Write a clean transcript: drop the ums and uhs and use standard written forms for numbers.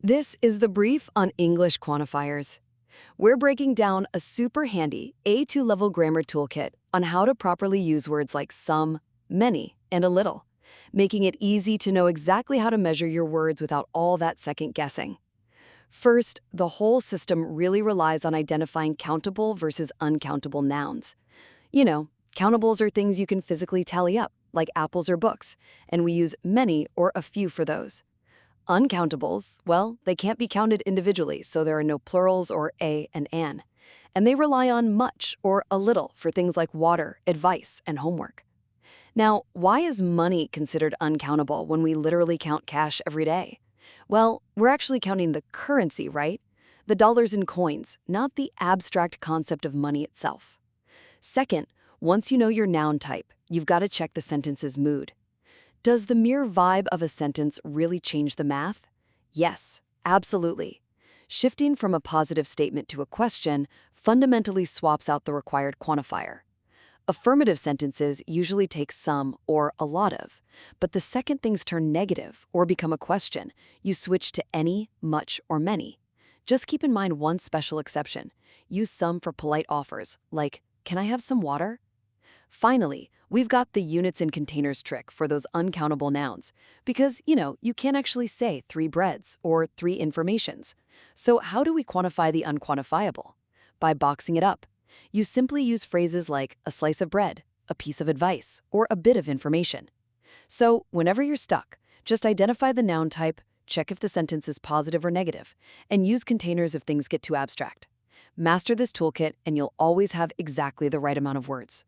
This is the brief on English quantifiers. We're breaking down a super handy A2 level grammar toolkit on how to properly use words like some, many, and a little, making it easy to know exactly how to measure your words without all that second guessing. First, the whole system really relies on identifying countable versus uncountable nouns. You know, countables are things you can physically tally up, like apples or books, and we use many or a few for those. Uncountables, well, they can't be counted individually, so there are no plurals or a and an. And they rely on much or a little for things like water, advice, and homework. Now, why is money considered uncountable when we literally count cash every day? Well, we're actually counting the currency, right? The dollars and coins, not the abstract concept of money itself. Second, once you know your noun type, you've got to check the sentence's mood. Does the mere vibe of a sentence really change the math? Yes, absolutely. Shifting from a positive statement to a question fundamentally swaps out the required quantifier. Affirmative sentences usually take some or a lot of, but the second things turn negative or become a question, you switch to any, much, or many. Just keep in mind one special exception. Use some for polite offers, like, "Can I have some water?" Finally, we've got the units and containers trick for those uncountable nouns, because, you can't actually say 3 breads or 3 informations. So how do we quantify the unquantifiable? By boxing it up. You simply use phrases like a slice of bread, a piece of advice, or a bit of information. So whenever you're stuck, just identify the noun type, check if the sentence is positive or negative, and use containers if things get too abstract. Master this toolkit and you'll always have exactly the right amount of words.